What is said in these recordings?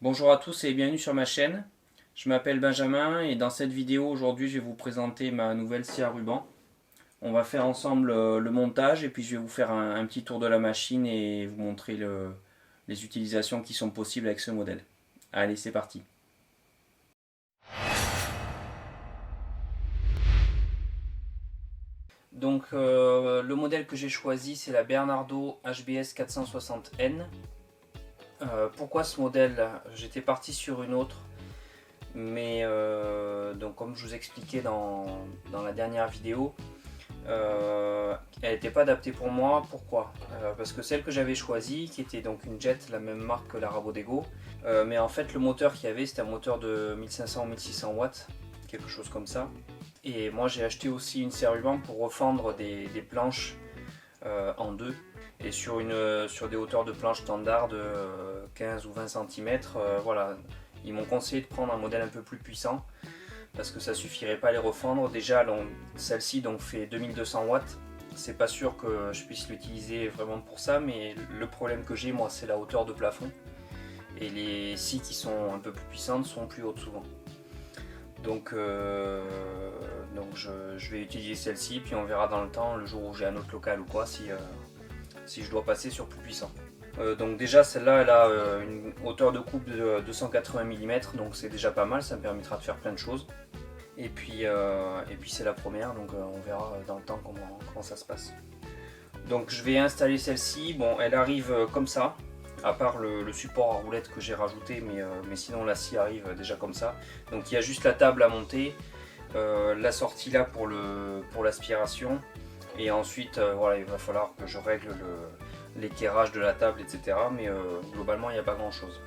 Bonjour à tous et bienvenue sur ma chaîne. Je m'appelle Benjamin et dans cette vidéo aujourd'hui je vais vous présenter ma nouvelle scie à ruban. On va faire ensemble le montage et puis je vais vous faire un petit tour de la machine et vous montrer les utilisations qui sont possibles avec ce modèle. Allez, c'est parti. Donc le modèle que j'ai choisi c'est la Bernardo HBS 460N. Pourquoi ce modèle? J'étais parti sur une autre, mais donc comme je vous expliquais dans la dernière vidéo, elle n'était pas adaptée pour moi. Pourquoi? Parce que celle que j'avais choisie, qui était donc une Jet, la même marque que la Rabodego, mais en fait le moteur qu'il y avait c'était un moteur de 1500 ou 1600 watts, quelque chose comme ça. Et moi j'ai acheté aussi une scie à ruban pour refendre des planches en deux. Et sur des hauteurs de planches standard de 15 ou 20 cm, voilà, ils m'ont conseillé de prendre un modèle un peu plus puissant parce que ça suffirait pas à les refendre. Déjà celle-ci donc fait 2200 watts, c'est pas sûr que je puisse l'utiliser vraiment pour ça, mais le problème que j'ai moi c'est la hauteur de plafond, et les scies qui sont un peu plus puissantes sont plus hautes souvent. Donc je vais utiliser celle-ci, puis on verra dans le temps, le jour où j'ai un autre local ou quoi, si je dois passer sur plus puissant. Donc déjà celle-là elle a une hauteur de coupe de 280 mm, donc c'est déjà pas mal, ça me permettra de faire plein de choses. Et puis c'est la première, donc on verra dans le temps comment ça se passe. Donc je vais installer celle-ci. Bon, elle arrive comme ça, à part le support à roulette que j'ai rajouté, mais sinon la scie arrive déjà comme ça. Donc il y a juste la table à monter, la sortie là pour l'aspiration, et ensuite voilà, il va falloir que je règle l'équerrage de la table, etc. Mais globalement il n'y a pas grand chose.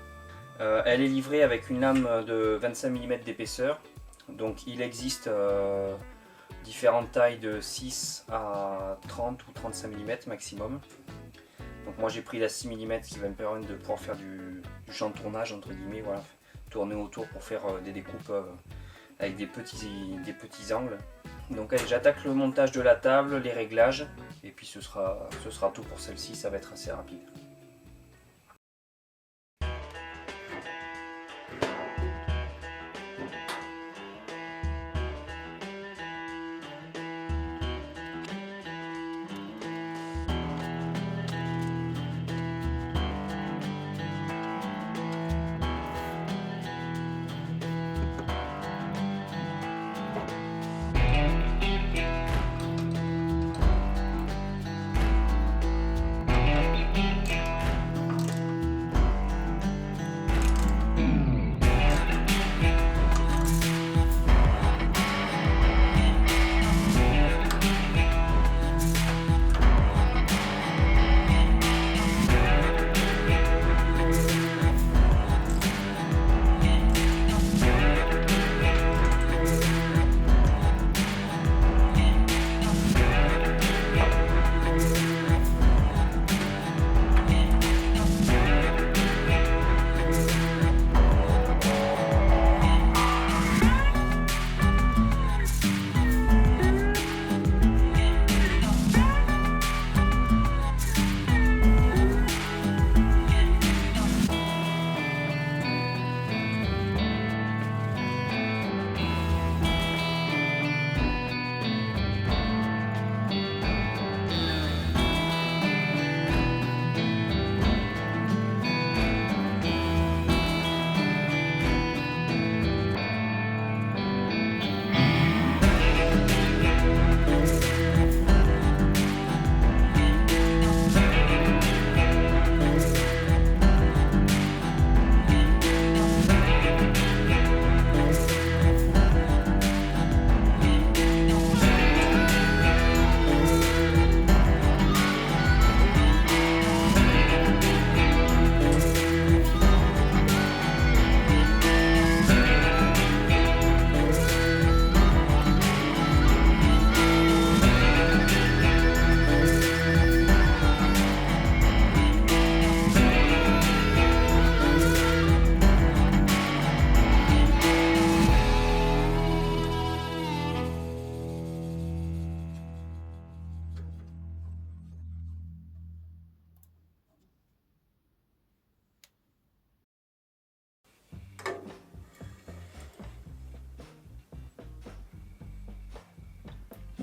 Elle est livrée avec une lame de 25 mm d'épaisseur. Donc il existe différentes tailles de 6 à 30 ou 35 mm maximum. Donc moi j'ai pris la 6 mm qui va me permettre de pouvoir faire du champ de tournage entre guillemets, voilà, tourner autour pour faire des découpes avec des petits angles. Donc allez, j'attaque le montage de la table, les réglages, et puis ce sera tout pour celle-ci, ça va être assez rapide.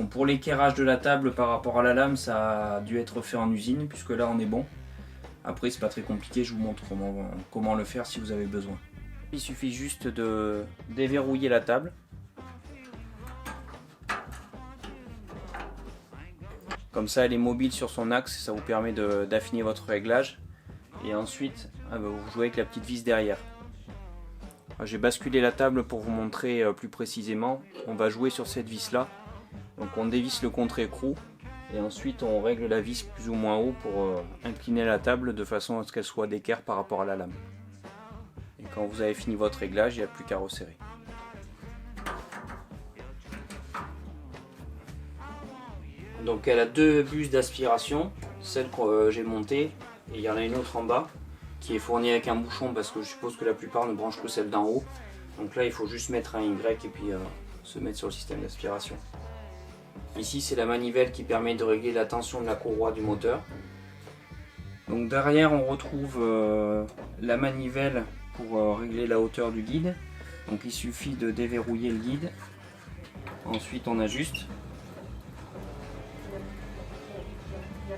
Bon, pour l'équerrage de la table par rapport à la lame, ça a dû être fait en usine, puisque là on est bon. Après c'est pas très compliqué, je vous montre comment le faire si vous avez besoin. Il suffit juste de déverrouiller la table. Comme ça elle est mobile sur son axe, ça vous permet d'affiner votre réglage. Et ensuite vous jouez avec la petite vis derrière. J'ai basculé la table pour vous montrer plus précisément. On va jouer sur cette vis là. Donc on dévisse le contre-écrou et ensuite on règle la vis plus ou moins haut pour incliner la table de façon à ce qu'elle soit d'équerre par rapport à la lame. Et quand vous avez fini votre réglage, il n'y a plus qu'à resserrer. Donc elle a deux buses d'aspiration, celle que j'ai montée et il y en a une autre en bas qui est fournie avec un bouchon parce que je suppose que la plupart ne branchent que celle d'en haut. Donc là il faut juste mettre un Y et puis se mettre sur le système d'aspiration. Ici c'est la manivelle qui permet de régler la tension de la courroie du moteur. Donc derrière on retrouve la manivelle pour régler la hauteur du guide. Donc il suffit de déverrouiller le guide. Ensuite on ajuste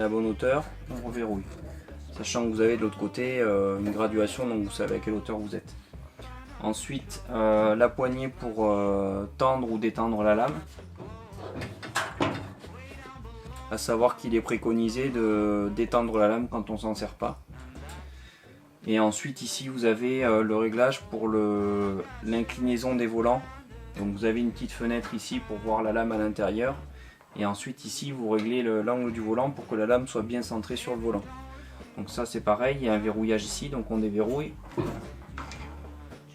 la bonne hauteur, on reverrouille. Sachant que vous avez de l'autre côté une graduation, donc vous savez à quelle hauteur vous êtes. Ensuite la poignée pour tendre ou détendre la lame. À savoir qu'il est préconisé de détendre la lame quand on s'en sert pas. Et ensuite ici vous avez le réglage pour l'inclinaison des volants. Donc vous avez une petite fenêtre ici pour voir la lame à l'intérieur. Et ensuite ici vous réglez l'angle du volant pour que la lame soit bien centrée sur le volant. Donc ça c'est pareil, il y a un verrouillage ici, donc on déverrouille.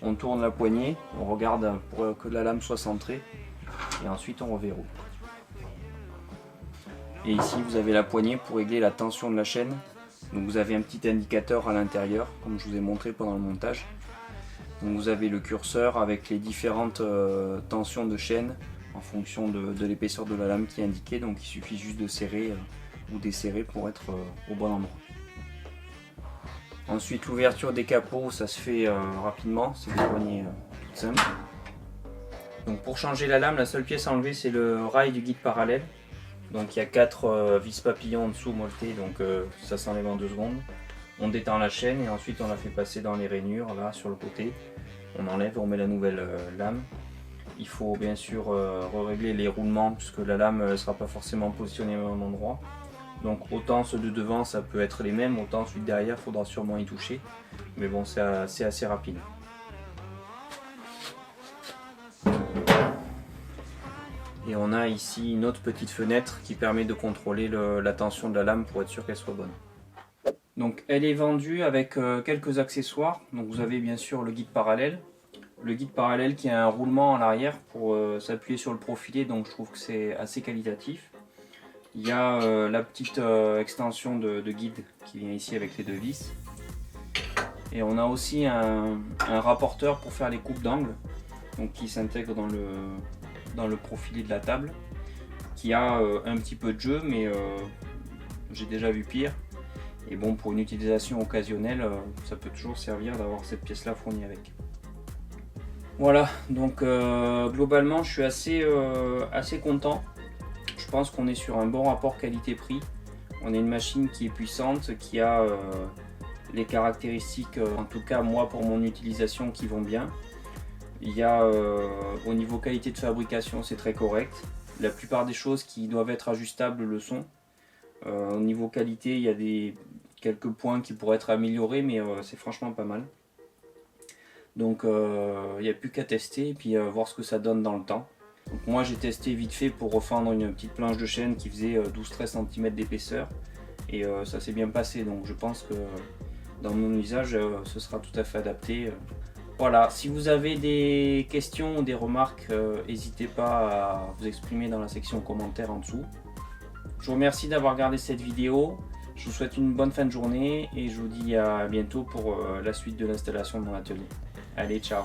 On tourne la poignée, on regarde pour que la lame soit centrée. Et ensuite on reverrouille. Et ici vous avez la poignée pour régler la tension de la chaîne. Donc vous avez un petit indicateur à l'intérieur, comme je vous ai montré pendant le montage. Donc vous avez le curseur avec les différentes tensions de chaîne en fonction de l'épaisseur de la lame qui est indiquée. Donc il suffit juste de serrer ou desserrer pour être au bon endroit. Ensuite l'ouverture des capots, ça se fait rapidement, c'est des poignées toutes simples. Donc pour changer la lame, la seule pièce à enlever c'est le rail du guide parallèle. Donc il y a 4 vis papillons en dessous molletées, donc ça s'enlève en 2 secondes. On détend la chaîne et ensuite on la fait passer dans les rainures là sur le côté. On enlève, on met la nouvelle lame. Il faut bien sûr régler les roulements puisque la lame ne sera pas forcément positionnée au même endroit. Donc autant ceux de devant ça peut être les mêmes, autant celui de derrière il faudra sûrement y toucher. Mais bon c'est assez rapide. Et on a ici une autre petite fenêtre qui permet de contrôler la tension de la lame pour être sûr qu'elle soit bonne. Donc elle est vendue avec quelques accessoires. Donc vous avez bien sûr le guide parallèle. Le guide parallèle qui a un roulement à l'arrière pour s'appuyer sur le profilé, donc je trouve que c'est assez qualitatif. Il y a la petite extension de guide qui vient ici avec les 2 vis. Et on a aussi un rapporteur pour faire les coupes d'angle, donc qui s'intègre dans le profilé de la table, qui a un petit peu de jeu, mais j'ai déjà vu pire. Et bon, pour une utilisation occasionnelle, ça peut toujours servir d'avoir cette pièce là fournie avec. Voilà, donc globalement je suis assez content. Je pense qu'on est sur un bon rapport qualité-prix. On a une machine qui est puissante, qui a les caractéristiques, en tout cas moi pour mon utilisation, qui vont bien. Il y a au niveau qualité de fabrication, c'est très correct. La plupart des choses qui doivent être ajustables le sont. Au niveau qualité, il y a quelques points qui pourraient être améliorés, mais c'est franchement pas mal. Donc il n'y a plus qu'à tester et puis voir ce que ça donne dans le temps. Donc, moi j'ai testé vite fait pour refendre une petite planche de chaîne qui faisait 12-13 cm d'épaisseur. Et ça s'est bien passé, donc je pense que dans mon usage ce sera tout à fait adapté. Voilà, si vous avez des questions ou des remarques, n'hésitez pas à vous exprimer dans la section commentaires en dessous. Je vous remercie d'avoir regardé cette vidéo, je vous souhaite une bonne fin de journée et je vous dis à bientôt pour la suite de l'installation de mon atelier. Allez, ciao!